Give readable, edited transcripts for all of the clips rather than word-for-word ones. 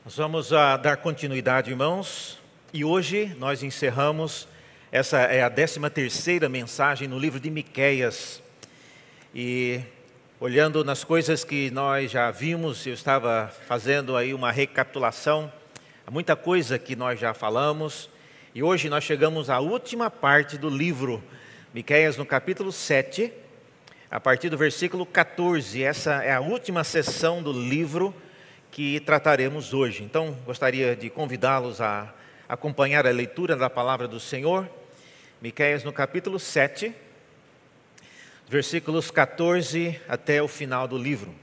Nós vamos dar continuidade, irmãos, e hoje nós encerramos, essa é a 13ª mensagem no livro de Miqueias. E olhando nas coisas que nós já vimos, eu estava fazendo aí uma recapitulação, há muita coisa que nós já falamos, e hoje nós chegamos à última parte do livro, Miqueias no capítulo 7, a partir do versículo 14, essa é a última sessão do livro que trataremos hoje. Então, gostaria de convidá-los a acompanhar a leitura da palavra do Senhor, Miqueias no capítulo 7, versículos 14 até o final do livro.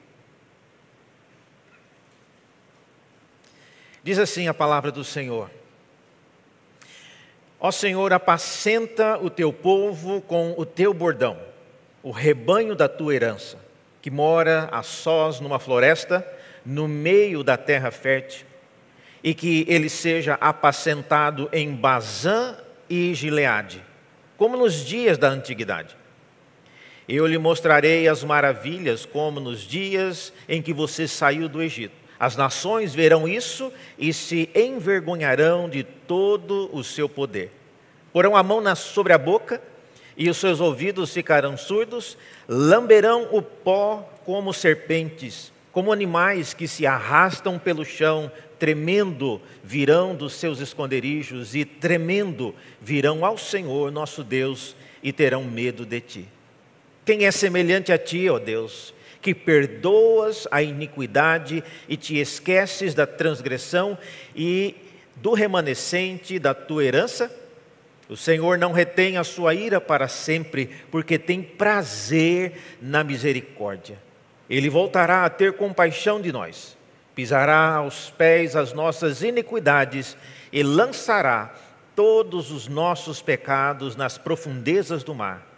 Diz assim a palavra do Senhor: Ó Senhor, apacenta o teu povo com o teu bordão, o rebanho da tua herança, que mora a sós numa floresta, no meio da terra fértil, e que ele seja apacentado em Bazã e Gileade, como nos dias da antiguidade. Eu lhe mostrarei as maravilhas, como nos dias em que você saiu do Egito. As nações verão isso e se envergonharão de todo o seu poder. Porão a mão sobre a boca e os seus ouvidos ficarão surdos, lamberão o pó como serpentes, como animais que se arrastam pelo chão, tremendo virão dos seus esconderijos e tremendo virão ao Senhor nosso Deus e terão medo de ti. Quem é semelhante a ti, ó Deus, que perdoas a iniquidade e te esqueces da transgressão e do remanescente da tua herança? O Senhor não retém a sua ira para sempre, porque tem prazer na misericórdia. Ele voltará a ter compaixão de nós, pisará aos pés as nossas iniquidades e lançará todos os nossos pecados nas profundezas do mar.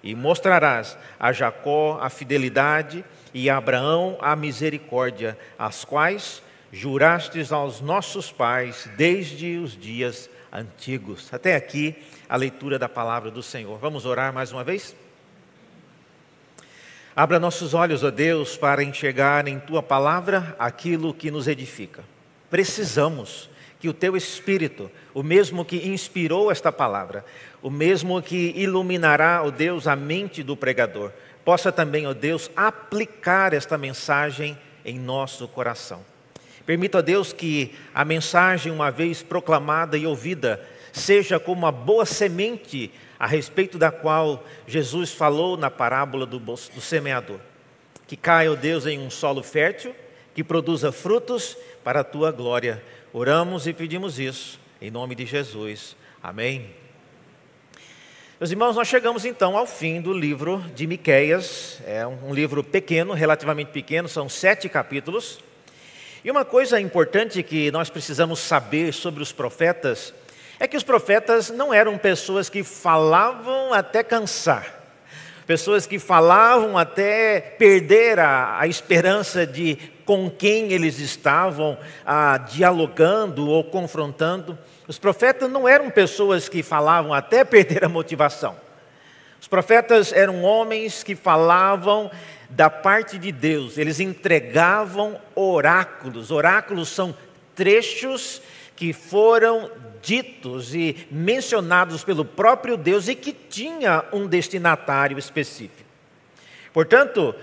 E mostrarás a Jacó a fidelidade e a Abraão a misericórdia, as quais jurastes aos nossos pais desde os dias antigos. Até aqui a leitura da palavra do Senhor. Vamos orar mais uma vez? Abra nossos olhos, ó Deus, para enxergar em Tua palavra aquilo que nos edifica. Precisamos que o Teu Espírito, o mesmo que inspirou esta palavra, o mesmo que iluminará, ó Deus, a mente do pregador, possa também, ó Deus, aplicar esta mensagem em nosso coração. Permita, ó Deus, que a mensagem, uma vez proclamada e ouvida, seja como uma boa semente a respeito da qual Jesus falou na parábola do semeador. Que caia, ó Deus, em um solo fértil, que produza frutos para a Tua glória. Oramos e pedimos isso, em nome de Jesus. Amém. Meus irmãos, nós chegamos então ao fim do livro de Miqueias. É um livro pequeno, relativamente pequeno, são 7 capítulos. E uma coisa importante que nós precisamos saber sobre os profetas é que os profetas não eram pessoas que falavam até cansar, pessoas que falavam até perder a esperança de com quem eles estavam dialogando ou confrontando. Os profetas não eram pessoas que falavam até perder a motivação. Os profetas eram homens que falavam da parte de Deus, eles entregavam oráculos. Oráculos são trechos que foram ditos e mencionados pelo próprio Deus e que tinha um destinatário específico. Portanto,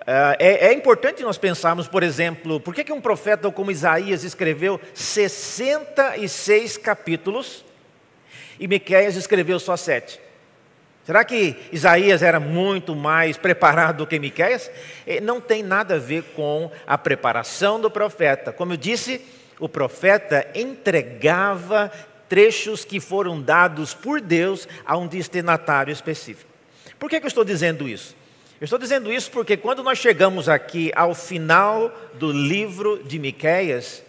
é importante nós pensarmos, por exemplo, por que um profeta como Isaías escreveu 66 capítulos e Miqueias escreveu só 7? Será que Isaías era muito mais preparado do que Miqueias? Não tem nada a ver com a preparação do profeta. Como eu disse, o profeta entregava trechos que foram dados por Deus a um destinatário específico. Por que eu estou dizendo isso? Eu estou dizendo isso porque quando nós chegamos aqui ao final do livro de Miqueias,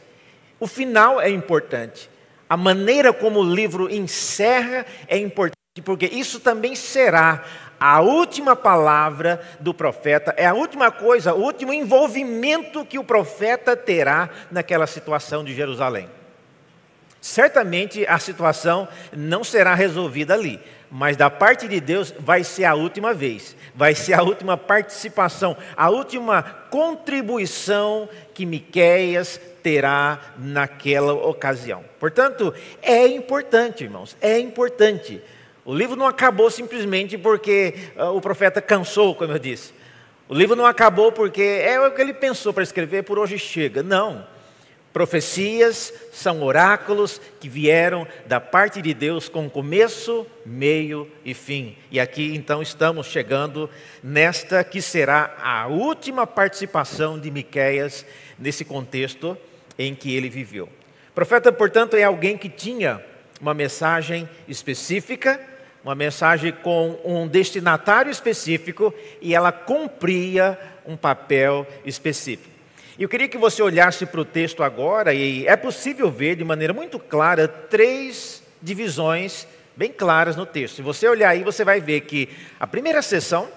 o final é importante. A maneira como o livro encerra é importante, porque isso também será a última palavra do profeta, é a última coisa, o último envolvimento que o profeta terá naquela situação de Jerusalém. Certamente a situação não será resolvida ali, mas da parte de Deus vai ser a última vez, vai ser a última participação, a última contribuição que Miqueias terá naquela ocasião. Portanto, é importante, irmãos, é importante. O livro não acabou simplesmente porque o profeta cansou, como eu disse. O livro não acabou porque é o que ele pensou para escrever, por hoje chega. Não. Profecias são oráculos que vieram da parte de Deus com começo, meio e fim. E aqui então estamos chegando nesta que será a última participação de Miqueias nesse contexto em que ele viveu. O profeta, portanto, é alguém que tinha uma mensagem específica, uma mensagem com um destinatário específico, e ela cumpria um papel específico. E eu queria que você olhasse para o texto agora, e é possível ver de maneira muito clara 3 divisões bem claras no texto. Se você olhar aí, você vai ver que a primeira seção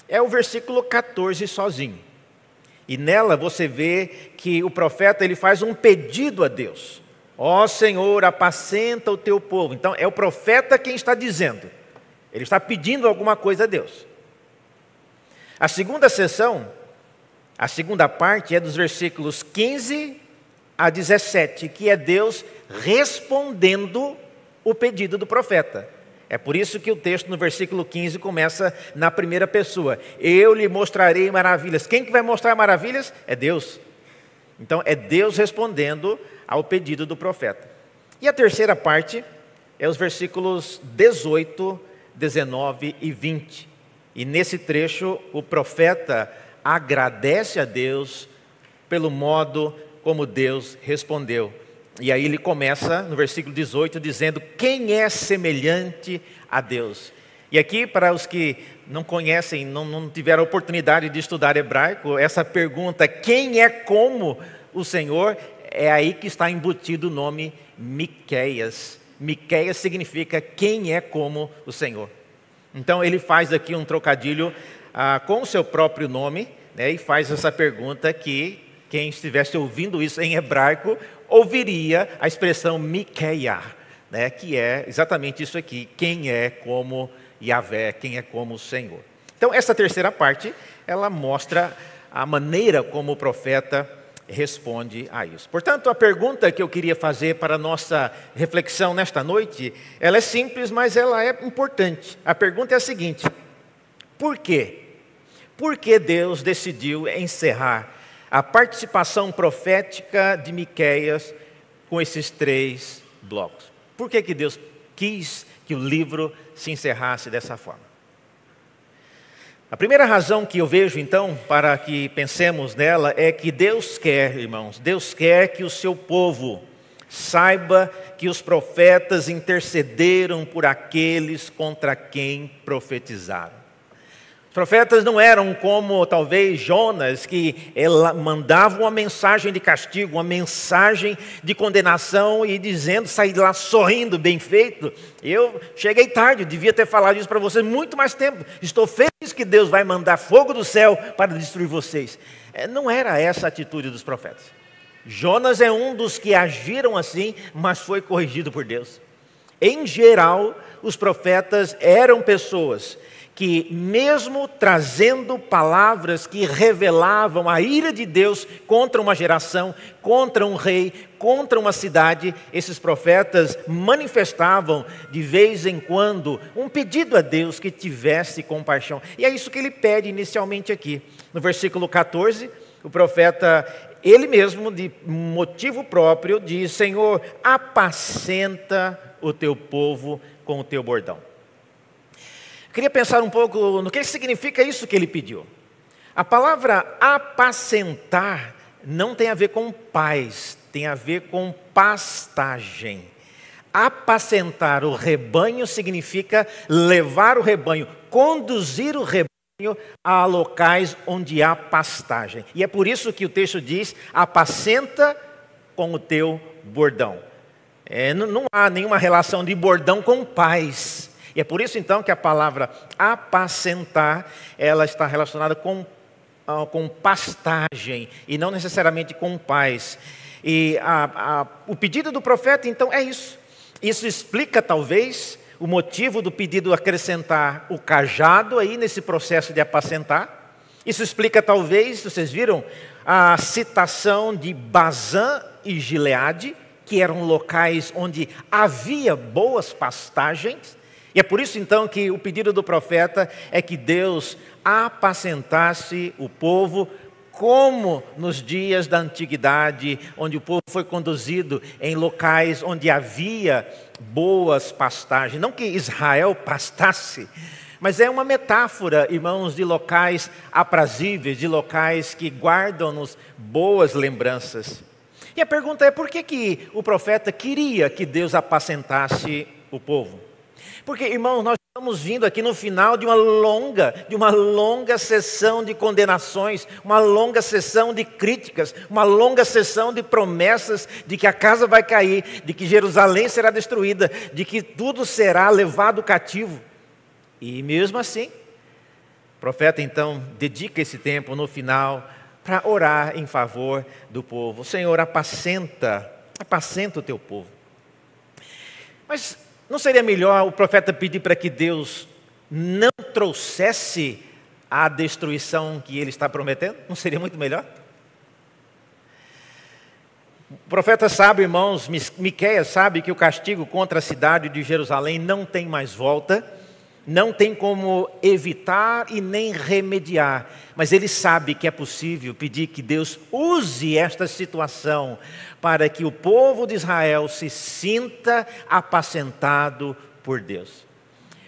é o versículo 14 sozinho. E nela você vê que o profeta ele faz um pedido a Deus. Ó Senhor, apacenta o teu povo. Então é o profeta quem está dizendo. Ele está pedindo alguma coisa a Deus. A segunda seção, a segunda parte é dos versículos 15 a 17, que é Deus respondendo o pedido do profeta. É por isso que o texto no versículo 15 começa na primeira pessoa. Eu lhe mostrarei maravilhas. Quem que vai mostrar maravilhas? É Deus. Então é Deus respondendo ao pedido do profeta. E a terceira parte é os versículos 18, 19 e 20. E nesse trecho o profeta agradece a Deus pelo modo como Deus respondeu. E aí ele começa no versículo 18 dizendo: quem é semelhante a Deus? E aqui, para os que não conhecem, não tiveram a oportunidade de estudar hebraico, essa pergunta, quem é como o Senhor, é aí que está embutido o nome Miqueias. Miqueias significa quem é como o Senhor. Então ele faz aqui um trocadilho com o seu próprio nome, né, e faz essa pergunta que quem estivesse ouvindo isso em hebraico ouviria a expressão Miqueiah, né, que é exatamente isso aqui, quem é como Yahvé, quem é como o Senhor. Então essa terceira parte, ela mostra a maneira como o profeta responde a isso. Portanto, a pergunta que eu queria fazer para a nossa reflexão nesta noite, ela é simples, mas ela é importante. A pergunta é a seguinte: por quê? Por que Deus decidiu encerrar a participação profética de Miqueias com esses 3 blocos? Por que Deus quis que o livro se encerrasse dessa forma? A primeira razão que eu vejo, então, para que pensemos nela, é que Deus quer, irmãos, Deus quer que o seu povo saiba que os profetas intercederam por aqueles contra quem profetizaram. Os profetas não eram como talvez Jonas, que mandava uma mensagem de castigo, uma mensagem de condenação e dizendo, sair de lá sorrindo, bem feito. Eu cheguei tarde, devia ter falado isso para vocês muito mais tempo. Estou feliz que Deus vai mandar fogo do céu para destruir vocês. Não era essa a atitude dos profetas. Jonas é um dos que agiram assim, mas foi corrigido por Deus. Em geral, os profetas eram pessoas que mesmo trazendo palavras que revelavam a ira de Deus contra uma geração, contra um rei, contra uma cidade, esses profetas manifestavam de vez em quando um pedido a Deus que tivesse compaixão. E é isso que ele pede inicialmente aqui. No versículo 14, o profeta, ele mesmo, de motivo próprio, diz: Senhor, apacenta o teu povo com o teu bordão. Queria pensar um pouco no que significa isso que ele pediu. A palavra apacentar não tem a ver com paz, tem a ver com pastagem. Apacentar o rebanho significa levar o rebanho, conduzir o rebanho a locais onde há pastagem. E é por isso que o texto diz: apacenta com o teu bordão. Não há nenhuma relação de bordão com paz. E é por isso então que a palavra apacentar, ela está relacionada com pastagem e não necessariamente com paz. E o pedido do profeta então é isso. Isso explica talvez o motivo do pedido acrescentar o cajado aí nesse processo de apacentar. Isso explica talvez, vocês viram, a citação de Bazã e Gileade, que eram locais onde havia boas pastagens. E é por isso então que o pedido do profeta é que Deus apacentasse o povo, como nos dias da antiguidade, onde o povo foi conduzido em locais onde havia boas pastagens. Não que Israel pastasse, mas é uma metáfora, irmãos, de locais aprazíveis, de locais que guardam-nos boas lembranças. E a pergunta é, por que o profeta queria que Deus apacentasse o povo? Porque, irmãos, nós estamos vindo aqui no final de uma longa sessão de condenações, uma longa sessão de críticas, uma longa sessão de promessas de que a casa vai cair, de que Jerusalém será destruída, de que tudo será levado cativo. E mesmo assim, o profeta então dedica esse tempo no final para orar em favor do povo. Senhor, apacenta o teu povo. Mas não seria melhor o profeta pedir para que Deus não trouxesse a destruição que ele está prometendo? Não seria muito melhor? O profeta sabe, irmãos, Miqueias sabe que o castigo contra a cidade de Jerusalém não tem mais volta, não tem como evitar e nem remediar, mas ele sabe que é possível pedir que Deus use esta situação para que o povo de Israel se sinta apacentado por Deus.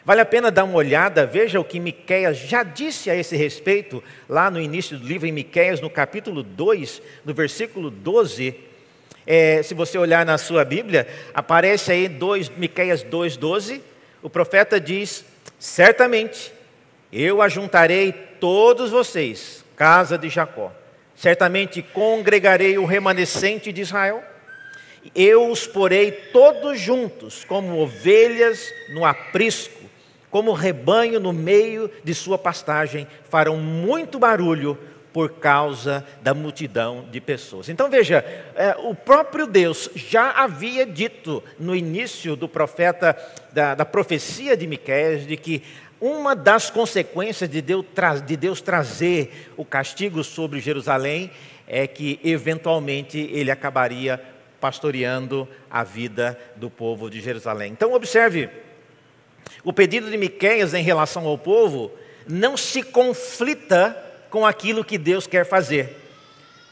Vale a pena dar uma olhada, veja o que Miqueias já disse a esse respeito, lá no início do livro em Miqueias, no capítulo 2, no versículo 12. Se você olhar na sua Bíblia, aparece aí Miqueias 2,12, o profeta diz: certamente eu ajuntarei todos vocês, casa de Jacó. Certamente congregarei o remanescente de Israel. Eu os porei todos juntos, como ovelhas no aprisco, como rebanho no meio de sua pastagem. Farão muito barulho por causa da multidão de pessoas. Então veja, o próprio Deus já havia dito no início do profeta, da profecia de Miqueias, de que uma das consequências de Deus trazer o castigo sobre Jerusalém é que eventualmente ele acabaria pastoreando a vida do povo de Jerusalém. Então observe, o pedido de Miqueias em relação ao povo não se conflita com aquilo que Deus quer fazer,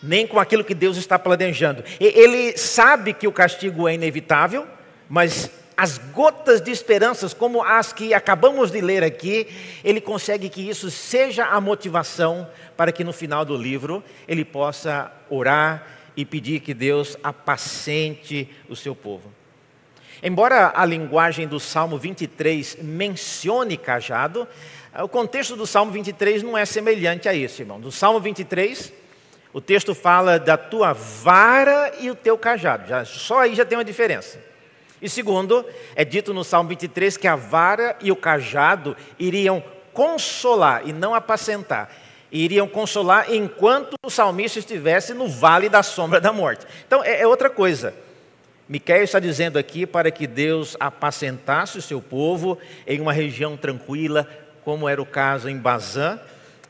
nem com aquilo que Deus está planejando. Ele sabe que o castigo é inevitável, mas as gotas de esperanças, como as que acabamos de ler aqui, ele consegue que isso seja a motivação para que no final do livro ele possa orar e pedir que Deus apacente o seu povo. Embora a linguagem do Salmo 23 mencione cajado, o contexto do Salmo 23 não é semelhante a esse, irmão. Do Salmo 23, o texto fala da tua vara e o teu cajado. Só aí já tem uma diferença. E segundo, é dito no Salmo 23 que a vara e o cajado iriam consolar e não apacentar. Iriam consolar enquanto o salmista estivesse no vale da sombra da morte. Então é outra coisa. Miqueias está dizendo aqui para que Deus apacentasse o seu povo em uma região tranquila, como era o caso em Bazã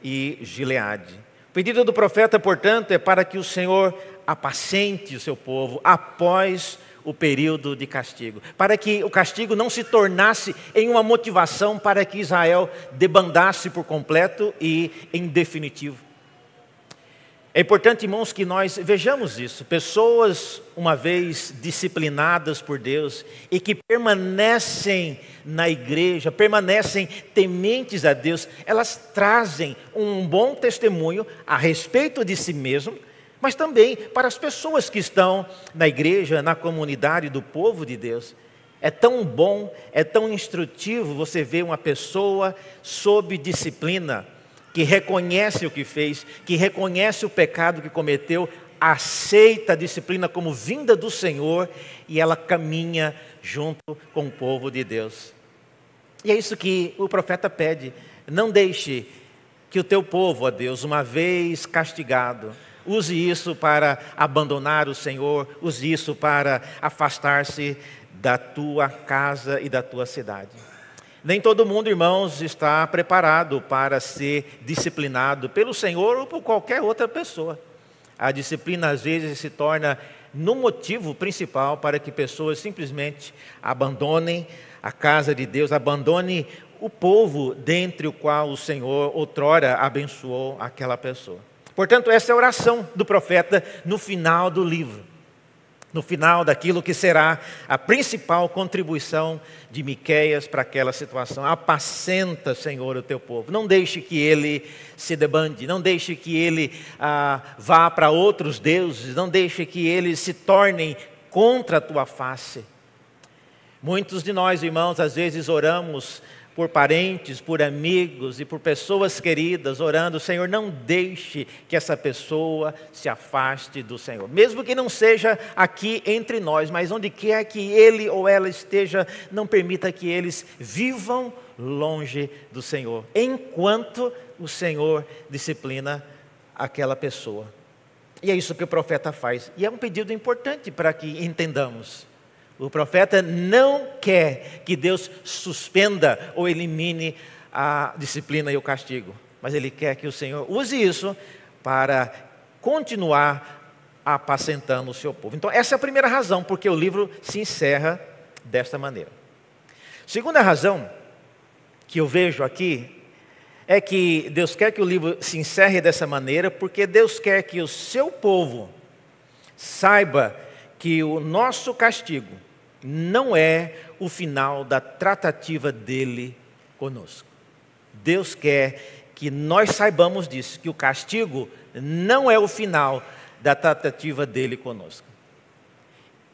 e Gileade. O pedido do profeta, portanto, é para que o Senhor apacente o seu povo após o período de castigo, para que o castigo não se tornasse em uma motivação para que Israel debandasse por completo e em definitivo. É importante, irmãos, que nós vejamos isso. Pessoas, uma vez disciplinadas por Deus e que permanecem na igreja, permanecem tementes a Deus, elas trazem um bom testemunho a respeito de si mesmo, mas também para as pessoas que estão na igreja, na comunidade do povo de Deus. É tão bom, é tão instrutivo você ver uma pessoa sob disciplina, que reconhece o que fez, que reconhece o pecado que cometeu, aceita a disciplina como vinda do Senhor e ela caminha junto com o povo de Deus. E é isso que o profeta pede: não deixe que o teu povo, ó Deus, uma vez castigado, use isso para abandonar o Senhor, use isso para afastar-se da tua casa e da tua cidade. Nem todo mundo, irmãos, está preparado para ser disciplinado pelo Senhor ou por qualquer outra pessoa. A disciplina, às vezes, se torna no motivo principal para que pessoas simplesmente abandonem a casa de Deus, abandonem o povo dentre o qual o Senhor outrora abençoou aquela pessoa. Portanto, essa é a oração do profeta no final do livro. No final daquilo que será a principal contribuição de Miqueias para aquela situação. Apacenta, Senhor, o teu povo. Não deixe que ele se debande, não deixe que ele vá para outros deuses, não deixe que eles se tornem contra a tua face. Muitos de nós, irmãos, às vezes oramos por parentes, por amigos e por pessoas queridas, orando: Senhor, não deixe que essa pessoa se afaste do Senhor. Mesmo que não seja aqui entre nós, mas onde quer que ele ou ela esteja, não permita que eles vivam longe do Senhor, enquanto o Senhor disciplina aquela pessoa. E é isso que o profeta faz. E é um pedido importante para que entendamos. O profeta não quer que Deus suspenda ou elimine a disciplina e o castigo, mas ele quer que o Senhor use isso para continuar apacentando o seu povo. Então, essa é a primeira razão porque o livro se encerra desta maneira. Segunda razão que eu vejo aqui é que Deus quer que o livro se encerre dessa maneira porque Deus quer que o seu povo saiba que o nosso castigo não é o final da tratativa dele conosco. Deus quer que nós saibamos disso, que o castigo não é o final da tratativa dele conosco.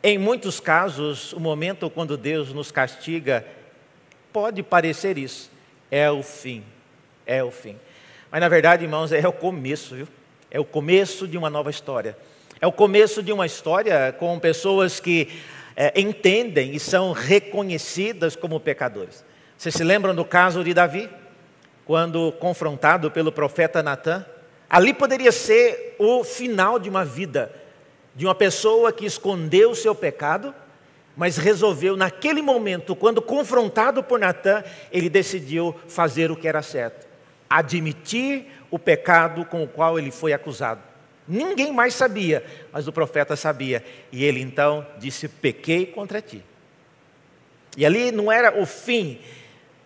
Em muitos casos, o momento quando Deus nos castiga pode parecer isso, é o fim, é o fim. Mas na verdade, irmãos, é o começo, viu? É o começo de uma nova história. É o começo de uma história com pessoas que entendem e são reconhecidas como pecadores. Vocês se lembram do caso de Davi? Quando confrontado pelo profeta Natã, ali poderia ser o final de uma vida, de uma pessoa que escondeu o seu pecado, mas resolveu naquele momento, quando confrontado por Natã, ele decidiu fazer o que era certo, admitir o pecado com o qual ele foi acusado. Ninguém mais sabia, mas o profeta sabia. E ele então disse: pequei contra ti. E ali não era o fim.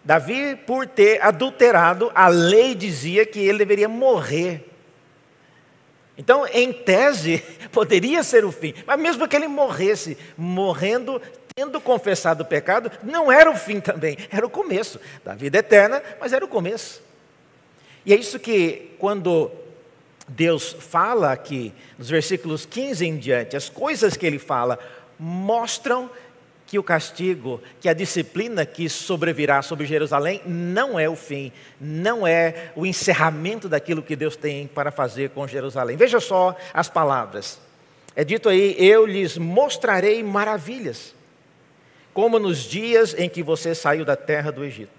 Davi, por ter adulterado, a lei dizia que ele deveria morrer. Então, em tese, poderia ser o fim. Mas mesmo que ele morresse, morrendo, tendo confessado o pecado, não era o fim também, era o começo da vida eterna, mas era o começo. E é isso que, quando Deus fala aqui, nos versículos 15 em diante, as coisas que ele fala mostram que o castigo, que a disciplina que sobrevirá sobre Jerusalém não é o fim, não é o encerramento daquilo que Deus tem para fazer com Jerusalém. Veja só as palavras. É dito aí: eu lhes mostrarei maravilhas, como nos dias em que você saiu da terra do Egito.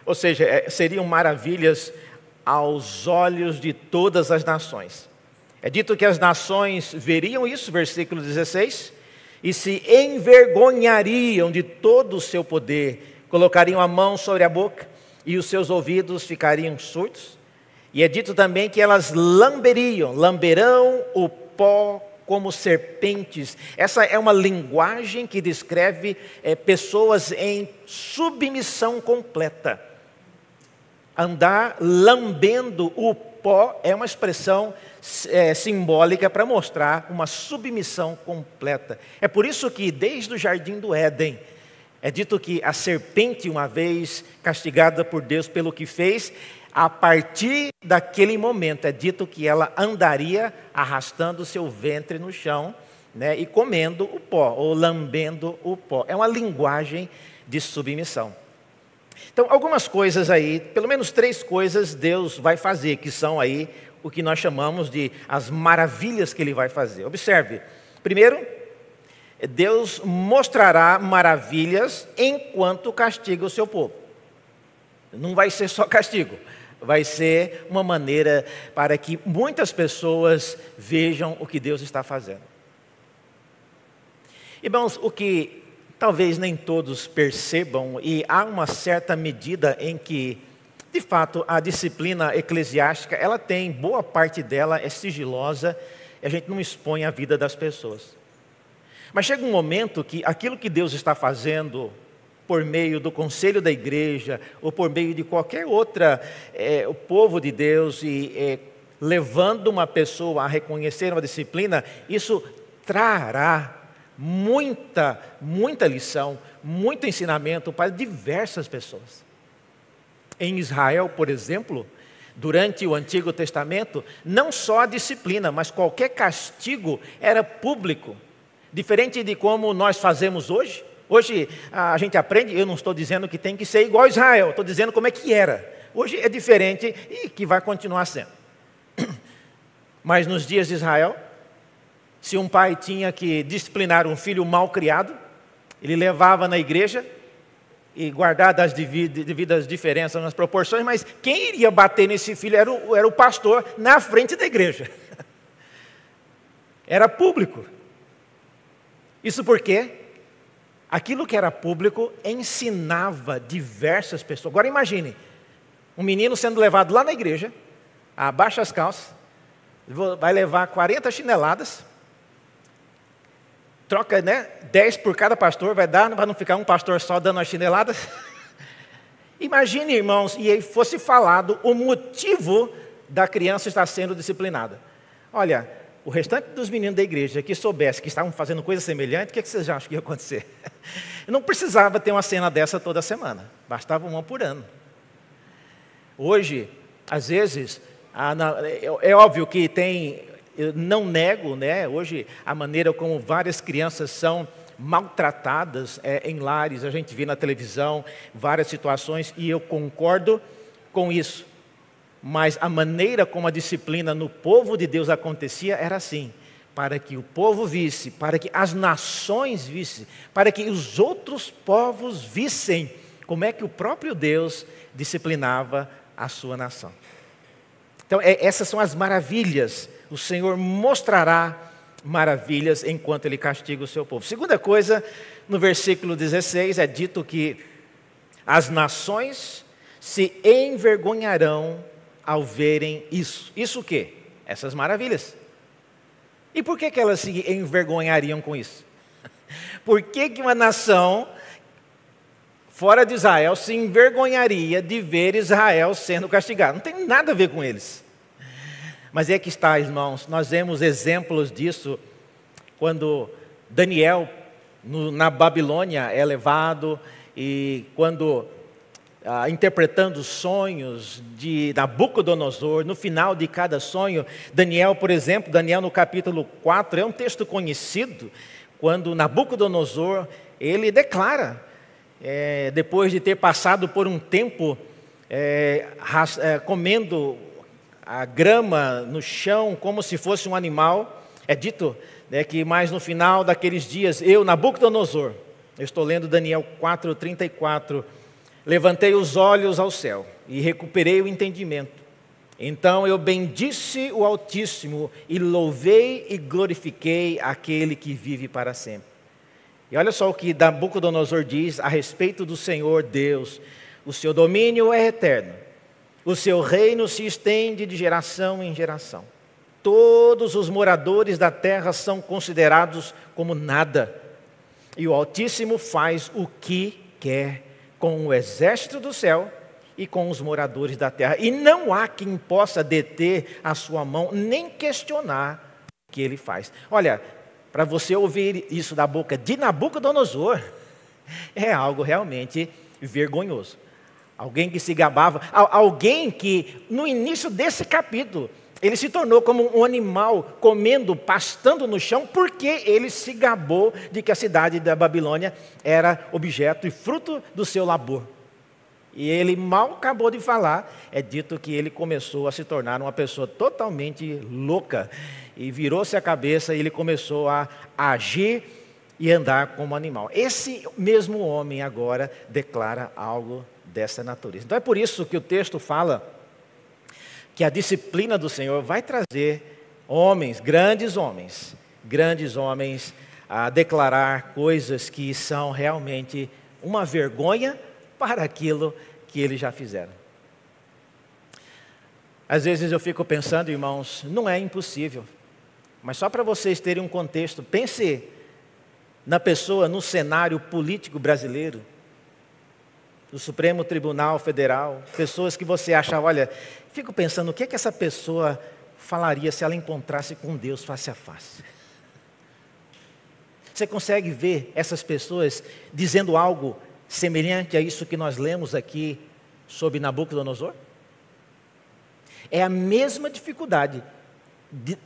Ou seja, seriam maravilhas aos olhos de todas as nações. É dito que as nações veriam isso, versículo 16, e se envergonhariam de todo o seu poder, colocariam a mão sobre a boca e os seus ouvidos ficariam surdos. E é dito também que elas lamberão o pó como serpentes. Essa é uma linguagem que descreve pessoas em submissão completa. Andar lambendo o pó é uma expressão simbólica para mostrar uma submissão completa. É por isso que desde o jardim do Éden é dito que a serpente, uma vez castigada por Deus pelo que fez, a partir daquele momento é dito que ela andaria arrastando o seu ventre no chão, né, e comendo o pó, ou lambendo o pó. É uma linguagem de submissão. Então, algumas coisas aí, pelo menos 3 coisas Deus vai fazer, que são aí o que nós chamamos de as maravilhas que Ele vai fazer. Observe, primeiro, Deus mostrará maravilhas enquanto castiga o seu povo. Não vai ser só castigo, vai ser uma maneira para que muitas pessoas vejam o que Deus está fazendo. Irmãos, o que talvez nem todos percebam, e há uma certa medida em que, de fato, a disciplina eclesiástica, ela tem, boa parte dela é sigilosa, e a gente não expõe a vida das pessoas. Mas chega um momento que aquilo que Deus está fazendo, por meio do conselho da igreja, ou por meio de qualquer outra, o povo de Deus, levando uma pessoa a reconhecer uma disciplina, isso trará muita lição, muito ensinamento para diversas pessoas. Em Israel, por exemplo, durante o Antigo Testamento, não só a disciplina, mas qualquer castigo era público, diferente de como nós fazemos hoje. Hoje a gente aprende, eu não estou dizendo que tem que ser igual a Israel, estou dizendo como é que era. Hoje é diferente e que vai continuar sendo. Mas nos dias de Israel, se um pai tinha que disciplinar um filho mal criado, ele levava na igreja, e guardadas as devidas diferenças nas proporções, mas quem iria bater nesse filho era o pastor na frente da igreja. Era público. Isso porque aquilo que era público ensinava diversas pessoas. Agora imagine, um menino sendo levado lá na igreja, abaixa as calças, vai levar 40 chineladas, troca, 10 por cada pastor, vai dar, para não ficar um pastor só dando as chineladas. Imagine, irmãos, e aí fosse falado o motivo da criança estar sendo disciplinada. Olha, o restante dos meninos da igreja que soubesse que estavam fazendo coisa semelhante, o que vocês acham que ia acontecer? Não precisava ter uma cena dessa toda semana, bastava uma por ano. Hoje, às vezes, é óbvio que tem... Eu não nego, hoje a maneira como várias crianças são maltratadas em lares, a gente vê na televisão várias situações e eu concordo com isso. Mas a maneira como a disciplina no povo de Deus acontecia era assim, para que o povo visse, para que as nações vissem, para que os outros povos vissem como é que o próprio Deus disciplinava a sua nação. Então, essas são as maravilhas. O Senhor mostrará maravilhas enquanto Ele castiga o seu povo. Segunda coisa, no versículo 16, é dito que as nações se envergonharão ao verem isso. Isso o quê? Essas maravilhas. E por que elas se envergonhariam com isso? Por que uma nação fora de Israel se envergonharia de ver Israel sendo castigado? Não tem nada a ver com eles. Mas é que está, irmãos, nós vemos exemplos disso quando Daniel, na Babilônia, é levado e quando, interpretando os sonhos de Nabucodonosor, no final de cada sonho, Daniel, por exemplo, Daniel no capítulo 4, é um texto conhecido, quando Nabucodonosor, ele declara, depois de ter passado por um tempo comendo a grama no chão como se fosse um animal, é dito que mais no final daqueles dias, eu, Nabucodonosor, eu estou lendo Daniel 4:34, levantei os olhos ao céu e recuperei o entendimento. Então eu bendisse o Altíssimo e louvei e glorifiquei aquele que vive para sempre. E olha só o que Nabucodonosor diz a respeito do Senhor Deus: o seu domínio é eterno. O seu reino se estende de geração em geração. Todos os moradores da terra são considerados como nada. E o Altíssimo faz o que quer com o exército do céu e com os moradores da terra. E não há quem possa deter a sua mão, nem questionar o que ele faz. Olha, para você ouvir isso da boca de Nabucodonosor, é algo realmente vergonhoso. Alguém que se gabava, alguém que no início desse capítulo, ele se tornou como um animal comendo, pastando no chão, porque ele se gabou de que a cidade da Babilônia era objeto e fruto do seu labor. E ele mal acabou de falar, é dito que ele começou a se tornar uma pessoa totalmente louca, e virou-se a cabeça e ele começou a agir e andar como animal. Esse mesmo homem agora declara algo dessa natureza. Então é por isso que o texto fala que a disciplina do Senhor vai trazer homens a declarar coisas que são realmente uma vergonha para aquilo que eles já fizeram. Às vezes eu fico pensando, irmãos, não é impossível, mas só para vocês terem um contexto, pense na pessoa no cenário político brasileiro, do Supremo Tribunal Federal, pessoas que você achava, olha, fico pensando o que é que essa pessoa falaria se ela encontrasse com Deus face a face. Você consegue ver essas pessoas dizendo algo semelhante a isso que nós lemos aqui sobre Nabucodonosor? É a mesma dificuldade,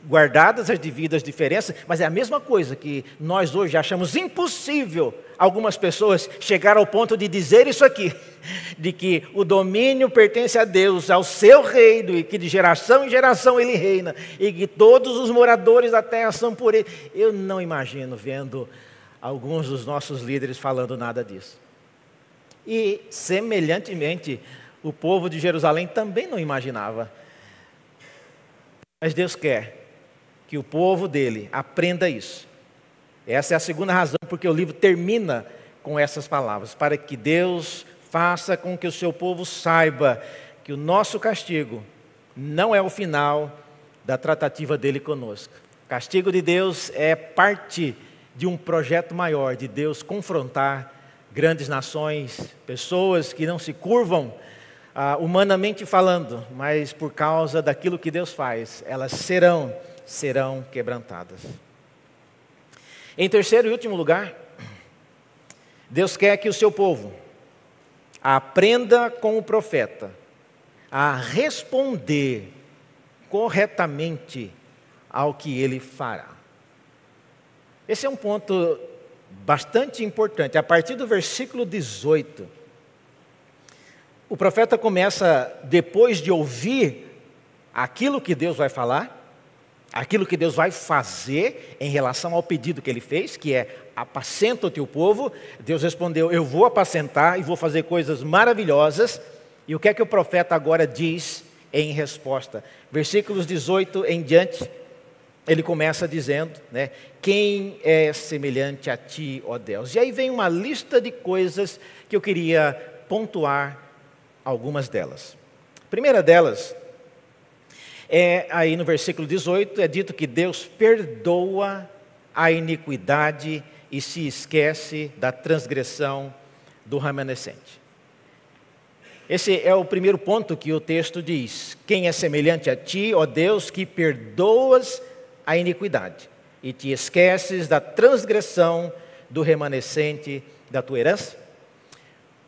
guardadas as devidas diferenças, mas é a mesma coisa que nós hoje achamos impossível algumas pessoas chegar ao ponto de dizer isso aqui, de que o domínio pertence a Deus, ao seu reino, e que de geração em geração ele reina, e que todos os moradores da terra são por ele. Eu não imagino vendo alguns dos nossos líderes falando nada disso. E, semelhantemente, o povo de Jerusalém também não imaginava. Mas Deus quer que o povo dele aprenda isso. Essa é a segunda razão porque o livro termina com essas palavras, para que Deus faça com que o seu povo saiba que o nosso castigo não é o final da tratativa dele conosco. O castigo de Deus é parte de um projeto maior, de Deus confrontar grandes nações, pessoas que não se curvam humanamente falando, mas por causa daquilo que Deus faz, elas serão quebrantadas. Em terceiro e último lugar, Deus quer que o seu povo aprenda com o profeta a responder corretamente ao que ele fará. Esse é um ponto bastante importante. A partir do versículo 18, o profeta começa, depois de ouvir aquilo que Deus vai falar, aquilo que Deus vai fazer em relação ao pedido que ele fez, que é apacenta o teu povo. Deus respondeu, eu vou apacentar e vou fazer coisas maravilhosas. E o que é que o profeta agora diz em resposta? Versículos 18 em diante, ele começa dizendo, quem é semelhante a ti, ó Deus? E aí vem uma lista de coisas que eu queria pontuar algumas delas. A primeira delas é aí no versículo 18, é dito que Deus perdoa a iniquidade e se esquece da transgressão do remanescente. Esse é o primeiro ponto que o texto diz. Quem é semelhante a ti, ó Deus, que perdoas a iniquidade e te esqueces da transgressão do remanescente da tua herança?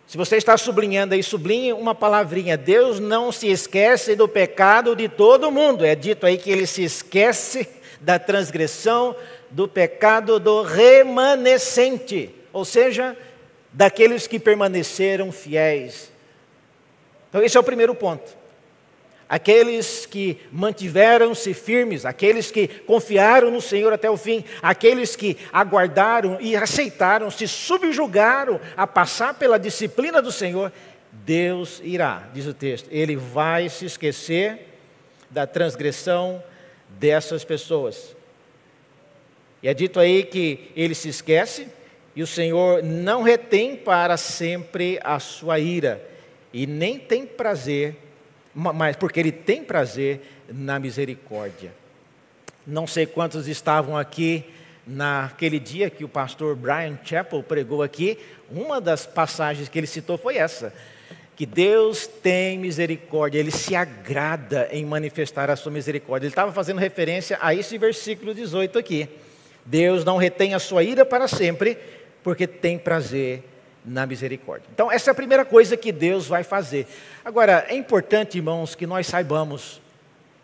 Se você está sublinhando aí, sublinhe uma palavrinha. Deus não se esquece do pecado de todo mundo. É dito aí que ele se esquece da transgressão, do pecado do remanescente. Ou seja, daqueles que permaneceram fiéis. Então esse é o primeiro ponto. Aqueles que mantiveram-se firmes, aqueles que confiaram no Senhor até o fim, aqueles que aguardaram e aceitaram, se subjugaram a passar pela disciplina do Senhor, Deus irá, diz o texto, Ele vai se esquecer da transgressão dessas pessoas. E é dito aí que Ele se esquece e o Senhor não retém para sempre a sua ira e nem tem prazer, mas porque Ele tem prazer na misericórdia. Não sei quantos estavam aqui naquele dia que o pastor Brian Chappell pregou aqui. Uma das passagens que ele citou foi essa, que Deus tem misericórdia, Ele se agrada em manifestar a sua misericórdia. Ele estava fazendo referência a esse versículo 18 aqui. Deus não retém a sua ira para sempre, porque tem prazer na misericórdia. Então, essa é a primeira coisa que Deus vai fazer. Agora, é importante, irmãos, que nós saibamos.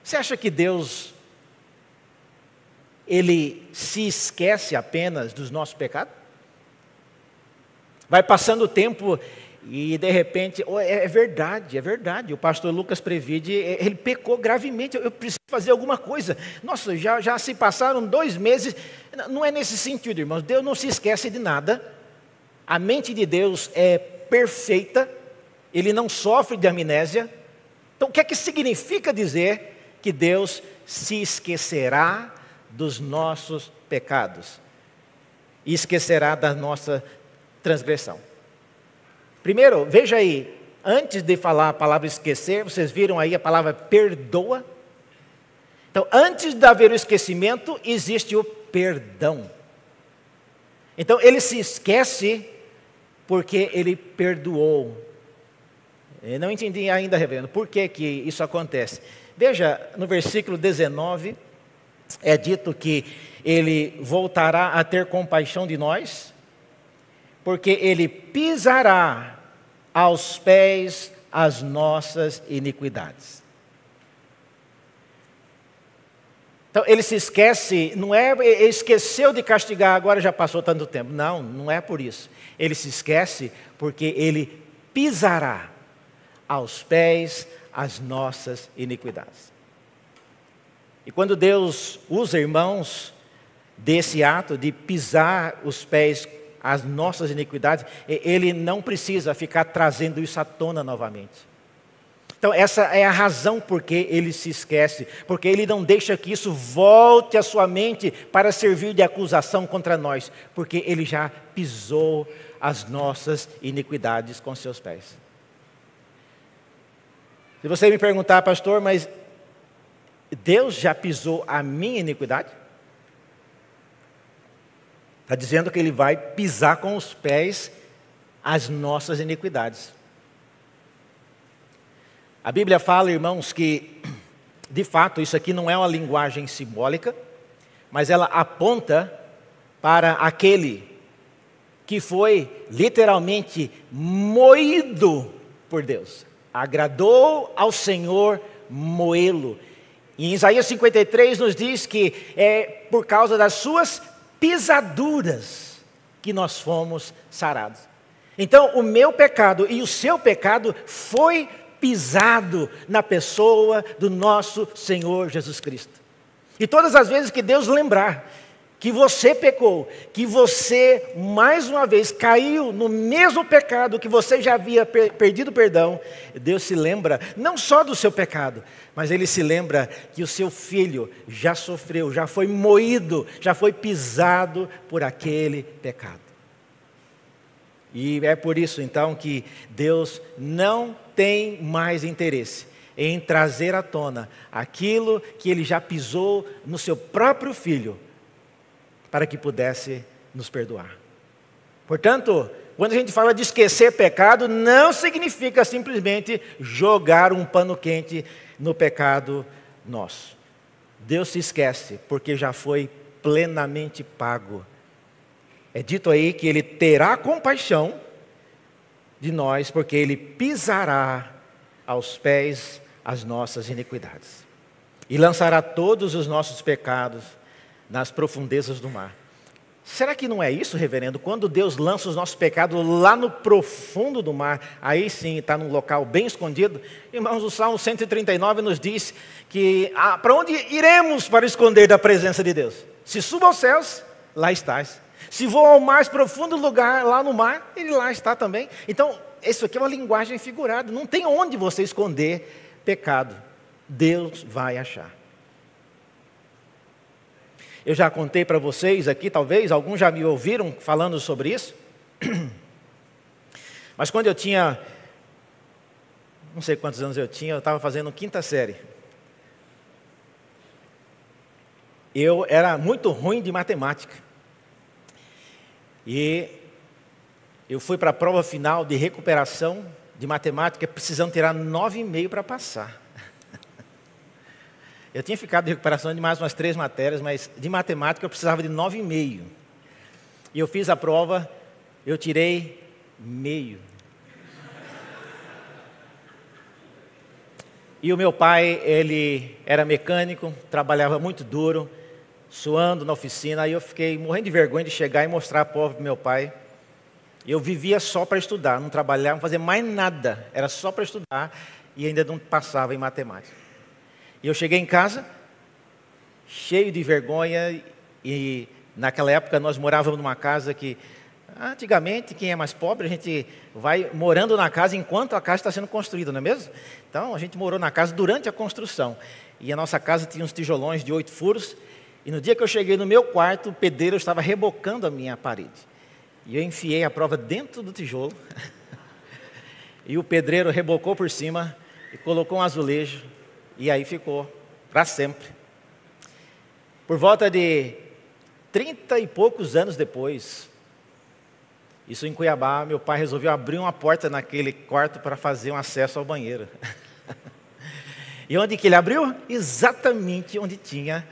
Você acha que Deus, Ele se esquece apenas dos nossos pecados? Vai passando o tempo e, de repente, é verdade. O pastor Lucas Previde, ele pecou gravemente. Eu preciso fazer alguma coisa. Nossa, já se passaram 2 meses. Não é nesse sentido, irmãos. Deus não se esquece de nada. A mente de Deus é perfeita, Ele não sofre de amnésia. Então, o que é que significa dizer que Deus se esquecerá dos nossos pecados? e esquecerá da nossa transgressão. Primeiro, veja aí, antes de falar a palavra esquecer, vocês viram aí a palavra perdoa? Então, antes de haver o esquecimento, existe o perdão. Então, ele se esquece porque ele perdoou. Eu não entendi ainda, reverendo, por que isso acontece. Veja, no versículo 19, é dito que ele voltará a ter compaixão de nós, porque ele pisará aos pés as nossas iniquidades. Então, ele se esquece, não é, ele esqueceu de castigar, agora já passou tanto tempo. Não, não é por isso. Ele se esquece porque ele pisará aos pés as nossas iniquidades. E quando Deus usa, irmãos, desse ato de pisar os pés as nossas iniquidades, ele não precisa ficar trazendo isso à tona novamente. Então essa é a razão por que ele se esquece, porque ele não deixa que isso volte à sua mente para servir de acusação contra nós, porque ele já pisou as nossas iniquidades com seus pés. Se você me perguntar, pastor, mas Deus já pisou a minha iniquidade? Está dizendo que ele vai pisar com os pés as nossas iniquidades. A Bíblia fala, irmãos, que de fato isso aqui não é uma linguagem simbólica, mas ela aponta para aquele que foi literalmente moído por Deus. Agradou ao Senhor moê-lo. E em Isaías 53 nos diz que é por causa das suas pisaduras que nós fomos sarados. Então o meu pecado e o seu pecado foi pisado na pessoa do nosso Senhor Jesus Cristo. E todas as vezes que Deus lembrar que você pecou, que você mais uma vez caiu no mesmo pecado que você já havia perdido perdão, Deus se lembra não só do seu pecado, mas Ele se lembra que o seu filho já sofreu, já foi moído, já foi pisado por aquele pecado. E é por isso então que Deus não tem mais interesse em trazer à tona aquilo que Ele já pisou no seu próprio filho, para que pudesse nos perdoar. Portanto, quando a gente fala de esquecer pecado, não significa simplesmente jogar um pano quente no pecado nosso. Deus se esquece porque já foi plenamente pago. É dito aí que Ele terá compaixão de nós, porque Ele pisará aos pés as nossas iniquidades e lançará todos os nossos pecados nas profundezas do mar. Será que não é isso, reverendo? Quando Deus lança os nossos pecados lá no profundo do mar, aí sim está num local bem escondido. Irmãos, o Salmo 139 nos diz que para onde iremos para esconder da presença de Deus? Se subo aos céus, lá estás. Se vou ao mais profundo lugar, lá no mar, Ele lá está também. Então, isso aqui é uma linguagem figurada. Não tem onde você esconder pecado. Deus vai achar. Eu já contei para vocês aqui, talvez, alguns já me ouviram falando sobre isso. Mas quando eu tinha, não sei quantos anos eu estava fazendo quinta série. Eu era muito ruim de matemática. E eu fui para a prova final de recuperação de matemática, precisando tirar 9,5 para passar. Eu tinha ficado de recuperação de mais umas 3 matérias, mas de matemática eu precisava de 9,5. E eu fiz a prova, eu tirei meio. E o meu pai, ele era mecânico, trabalhava muito duro, suando na oficina. Aí eu fiquei morrendo de vergonha de chegar e mostrar a prova para o meu pai. Eu vivia só para estudar, não trabalhava, não fazia mais nada. Era só para estudar e ainda não passava em matemática. E eu cheguei em casa, cheio de vergonha, e naquela época nós morávamos numa casa que, antigamente, quem é mais pobre, a gente vai morando na casa enquanto a casa está sendo construída, não é mesmo? Então, a gente morou na casa durante a construção. E a nossa casa tinha uns tijolões de 8 furos, E no dia que eu cheguei no meu quarto, o pedreiro estava rebocando a minha parede. E eu enfiei a prova dentro do tijolo. E o pedreiro rebocou por cima e colocou um azulejo. E aí ficou para sempre. Por volta de 30 e poucos anos depois, isso em Cuiabá, meu pai resolveu abrir uma porta naquele quarto para fazer um acesso ao banheiro. E onde que ele abriu? Exatamente onde tinha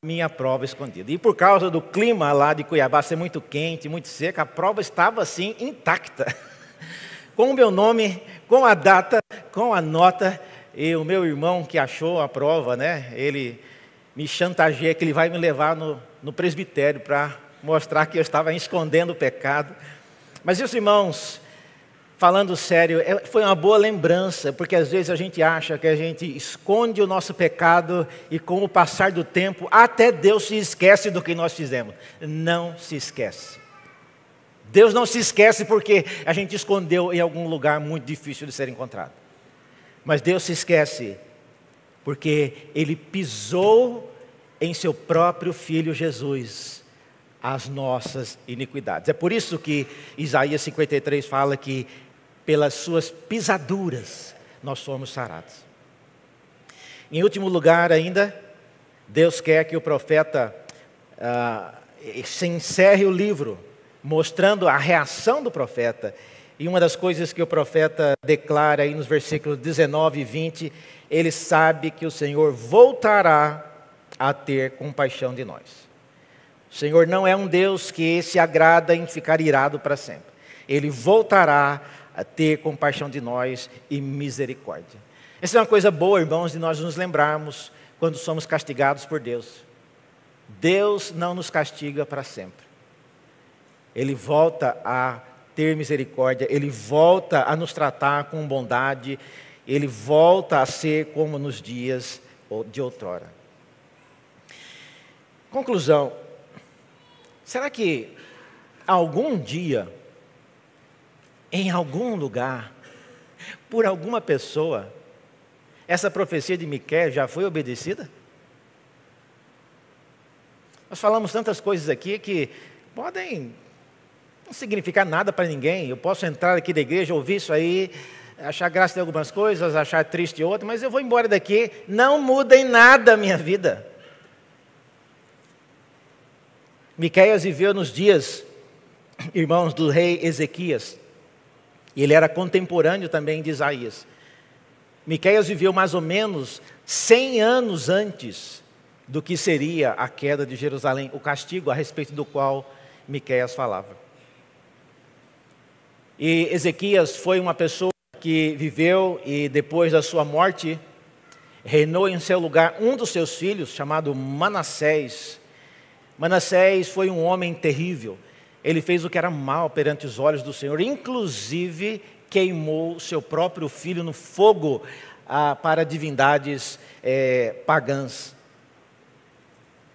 a minha prova escondida. E por causa do clima lá de Cuiabá ser muito quente, muito seco, a prova estava assim intacta. Com o meu nome, com a data, com a nota. E o meu irmão que achou a prova, né? Ele me chantageia que ele vai me levar no presbitério para mostrar que eu estava escondendo o pecado. Mas isso, irmãos, falando sério, foi uma boa lembrança, porque às vezes a gente acha que a gente esconde o nosso pecado e com o passar do tempo, até Deus se esquece do que nós fizemos. Não se esquece. Deus não se esquece porque a gente escondeu em algum lugar muito difícil de ser encontrado. Mas Deus se esquece porque Ele pisou em seu próprio Filho Jesus as nossas iniquidades. É por isso que Isaías 53 fala que pelas suas pisaduras nós somos sarados. Em último lugar ainda, Deus quer que o profeta se encerre o livro, mostrando a reação do profeta. E uma das coisas que o profeta declara aí nos versículos 19 e 20, ele sabe que o Senhor voltará a ter compaixão de nós. O Senhor não é um Deus que se agrada em ficar irado para sempre. Ele voltará a ter compaixão de nós e misericórdia. Essa é uma coisa boa, irmãos, de nós nos lembrarmos quando somos castigados por Deus. Deus não nos castiga para sempre. Ele volta a ter misericórdia, Ele volta a nos tratar com bondade, Ele volta a ser como nos dias de outrora. Conclusão. Será que algum dia, em algum lugar, por alguma pessoa, essa profecia de Miqueias já foi obedecida? Nós falamos tantas coisas aqui que podem não significar nada para ninguém. Eu posso entrar aqui da igreja, ouvir isso aí, achar graça em algumas coisas, achar triste em outras, mas eu vou embora daqui, não muda em nada a minha vida. Miqueias viveu nos dias, irmãos, do rei Ezequias. E ele era contemporâneo também de Isaías. Miqueias viveu mais ou menos 100 anos antes do que seria a queda de Jerusalém, o castigo a respeito do qual Miqueias falava. E Ezequias foi uma pessoa que viveu e depois da sua morte, reinou em seu lugar um dos seus filhos, chamado Manassés. Manassés foi um homem terrível. Ele fez o que era mal perante os olhos do Senhor, inclusive queimou seu próprio filho no fogo para divindades pagãs.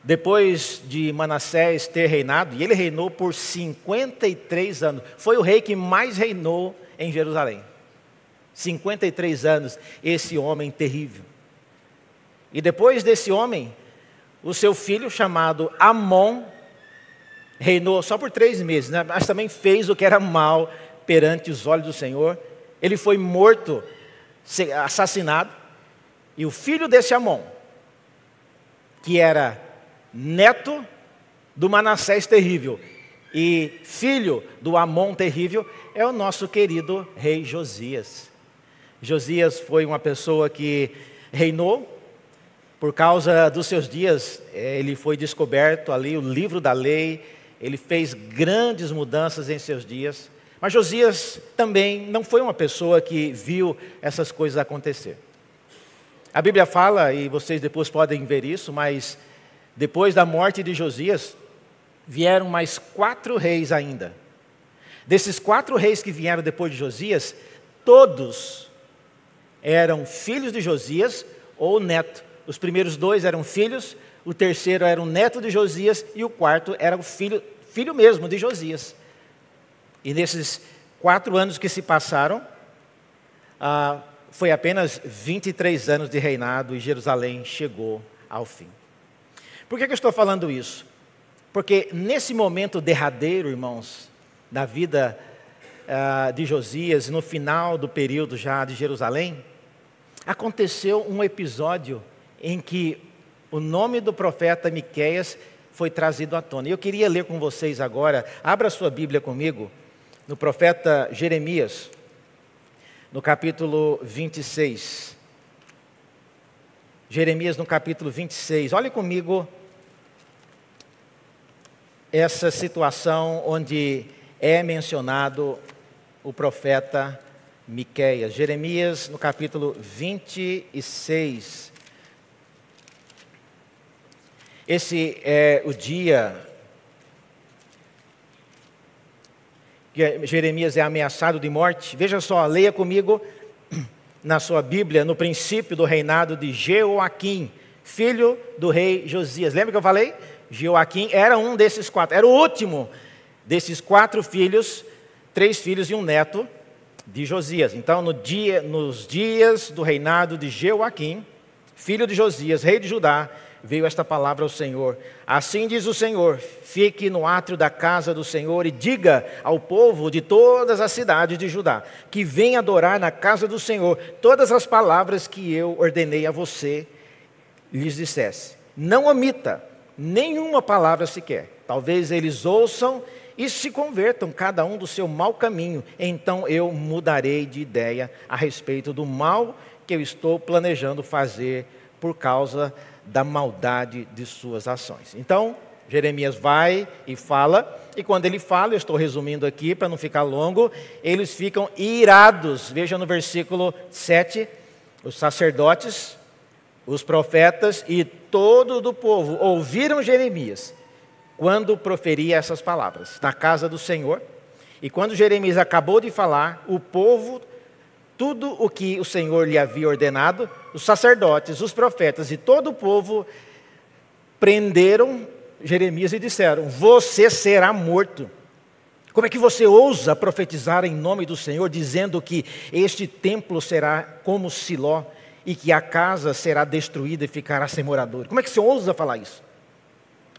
Depois de Manassés ter reinado, e ele reinou por 53 anos, foi o rei que mais reinou em Jerusalém. 53 anos, esse homem terrível. E depois desse homem, o seu filho chamado Amon, reinou só por 3 meses, né? Mas também fez o que era mal perante os olhos do Senhor. Ele foi morto, assassinado. E o filho desse Amon, que era neto do Manassés terrível e filho do Amon terrível, é o nosso querido rei Josias. Josias foi uma pessoa que reinou. Por causa dos seus dias, ele foi descoberto ali, o livro da lei. Ele fez grandes mudanças em seus dias. Mas Josias também não foi uma pessoa que viu essas coisas acontecer. A Bíblia fala, e vocês depois podem ver isso, mas depois da morte de Josias, vieram mais 4 reis ainda. Desses 4 reis que vieram depois de Josias, todos eram filhos de Josias ou neto. Os primeiros 2 eram filhos, o terceiro era um neto de Josias e o quarto era o filho mesmo de Josias. E nesses 4 anos que se passaram, foi apenas 23 anos de reinado e Jerusalém chegou ao fim. Por que eu estou falando isso? Porque nesse momento derradeiro, irmãos, da vida de Josias, no final do período já de Jerusalém, aconteceu um episódio em que o nome do profeta Miqueias foi trazido à tona. E eu queria ler com vocês agora, abra sua Bíblia comigo, no profeta Jeremias, no capítulo 26. Jeremias no capítulo 26, olhe comigo essa situação onde é mencionado o profeta Miqueias. Jeremias no capítulo 26. Esse é o dia que Jeremias é ameaçado de morte. Veja só, leia comigo na sua Bíblia, no princípio do reinado de Jeoaquim, filho do rei Josias. Lembra que eu falei? Jeoaquim era um desses 4, era o último desses 4 filhos, 3 filhos e um neto de Josias. Então, nos dias do reinado de Jeoaquim, filho de Josias, rei de Judá, veio esta palavra ao Senhor. Assim diz o Senhor: fique no átrio da casa do Senhor e diga ao povo de todas as cidades de Judá que venha adorar na casa do Senhor todas as palavras que eu ordenei a você lhes dissesse. Não omita nenhuma palavra sequer. Talvez eles ouçam e se convertam cada um do seu mau caminho. Então eu mudarei de ideia a respeito do mal que eu estou planejando fazer por causa da maldade de suas ações. Então, Jeremias vai e fala, e quando ele fala, eu estou resumindo aqui para não ficar longo, eles ficam irados. Veja no versículo 7, os sacerdotes, os profetas e todo o povo ouviram Jeremias quando proferia essas palavras na casa do Senhor. E quando Jeremias acabou de falar, o povo, tudo o que o Senhor lhe havia ordenado, os sacerdotes, os profetas e todo o povo prenderam Jeremias e disseram: você será morto. Como é que você ousa profetizar em nome do Senhor, dizendo que este templo será como Siló e que a casa será destruída e ficará sem morador? Como é que você ousa falar isso?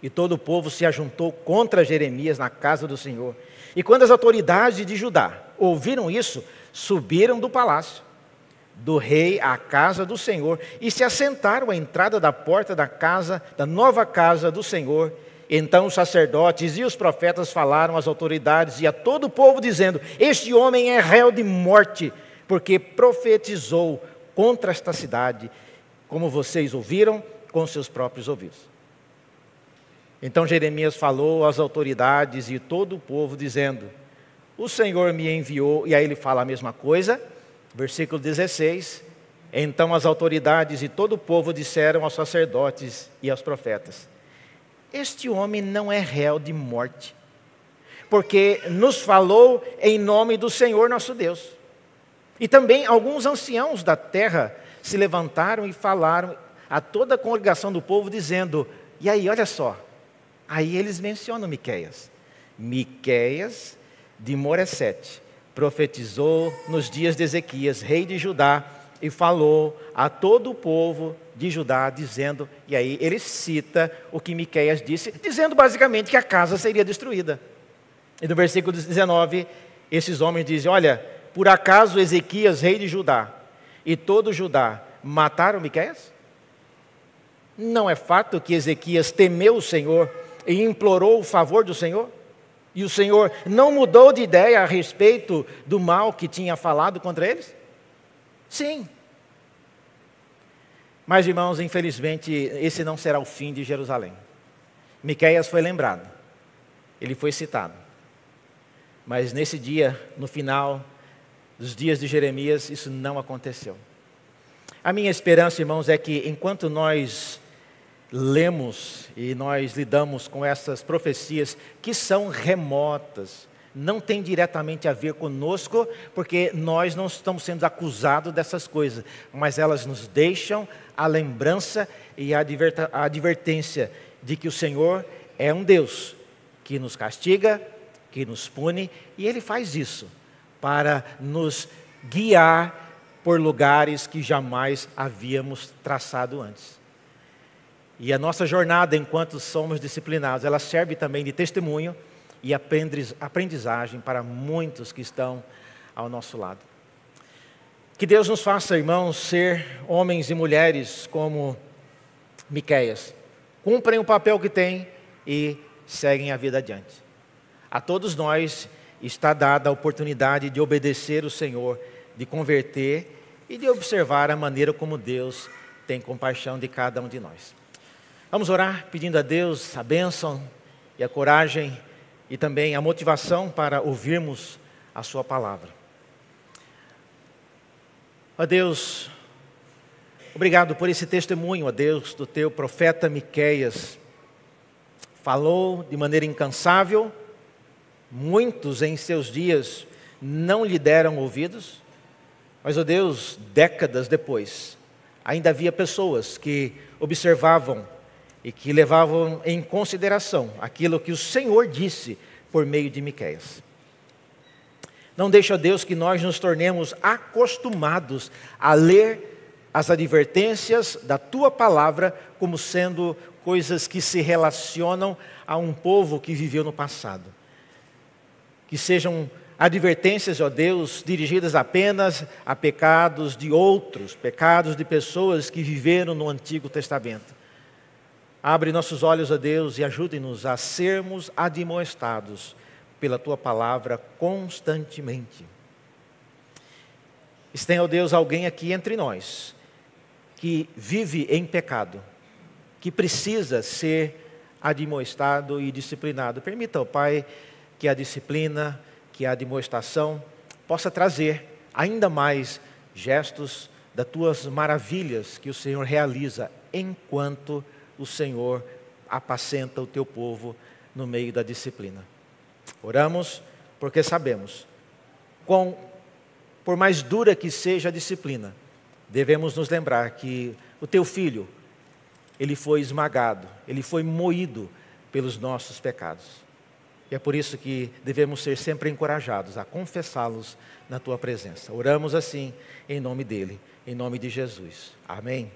E todo o povo se ajuntou contra Jeremias na casa do Senhor. E quando as autoridades de Judá ouviram isso, subiram do palácio do rei à casa do Senhor e se assentaram à entrada da porta da casa, da nova casa do Senhor. Então os sacerdotes e os profetas falaram às autoridades e a todo o povo, dizendo: este homem é réu de morte, porque profetizou contra esta cidade, como vocês ouviram com seus próprios ouvidos. Então Jeremias falou às autoridades e todo o povo, dizendo: o Senhor me enviou. E aí ele fala a mesma coisa, versículo 16. Então as autoridades e todo o povo disseram aos sacerdotes e aos profetas: este homem não é réu de morte, porque nos falou em nome do Senhor nosso Deus. E também alguns anciãos da terra se levantaram e falaram a toda a congregação do povo, dizendo: e aí, olha só, aí eles mencionam Miqueias. Miqueias de Moresete profetizou nos dias de Ezequias, rei de Judá, e falou a todo o povo de Judá, dizendo, e aí ele cita o que Miqueias disse, dizendo basicamente que a casa seria destruída. E no versículo 19, esses homens dizem: olha, por acaso Ezequias, rei de Judá, e todo Judá mataram Miqueias? Não é fato que Ezequias temeu o Senhor e implorou o favor do Senhor? E o Senhor não mudou de ideia a respeito do mal que tinha falado contra eles? Sim. Mas, irmãos, infelizmente, esse não será o fim de Jerusalém. Miqueias foi lembrado, ele foi citado. Mas nesse dia, no final dos dias de Jeremias, isso não aconteceu. A minha esperança, irmãos, é que enquanto nós lemos e nós lidamos com essas profecias que são remotas, não tem diretamente a ver conosco, porque nós não estamos sendo acusados dessas coisas, mas elas nos deixam a lembrança e a advertência de que o Senhor é um Deus que nos castiga, que nos pune, e Ele faz isso para nos guiar por lugares que jamais havíamos traçado antes. E a nossa jornada enquanto somos disciplinados, ela serve também de testemunho e aprendizagem para muitos que estão ao nosso lado. Que Deus nos faça, irmãos, ser homens e mulheres como Miqueias. Cumprem o papel que têm e seguem a vida adiante. A todos nós está dada a oportunidade de obedecer o Senhor, de converter e de observar a maneira como Deus tem compaixão de cada um de nós. Vamos orar pedindo a Deus a bênção e a coragem e também a motivação para ouvirmos a sua palavra. Ó Deus, obrigado por esse testemunho, ó Deus, do teu profeta Miqueias. Falou de maneira incansável, muitos em seus dias não lhe deram ouvidos, mas, ó Deus, décadas depois, ainda havia pessoas que observavam e que levavam em consideração aquilo que o Senhor disse por meio de Miqueias. Não deixa, ó Deus, que nós nos tornemos acostumados a ler as advertências da Tua palavra como sendo coisas que se relacionam a um povo que viveu no passado. Que sejam advertências, ó Deus, dirigidas apenas a pecados de outros, pecados de pessoas que viveram no Antigo Testamento. Abre nossos olhos, ó Deus, e ajude-nos a sermos admoestados pela Tua palavra constantemente. Se tem, ó Deus, alguém aqui entre nós que vive em pecado, que precisa ser admoestado e disciplinado, permita, ó Pai, que a disciplina, que a admoestação possa trazer ainda mais gestos das Tuas maravilhas que o Senhor realiza enquanto o Senhor apacenta o Teu povo no meio da disciplina. Oramos porque sabemos, por mais dura que seja a disciplina, devemos nos lembrar que o Teu Filho, Ele foi esmagado, Ele foi moído pelos nossos pecados. E é por isso que devemos ser sempre encorajados a confessá-los na Tua presença. Oramos assim, em nome dEle, em nome de Jesus. Amém.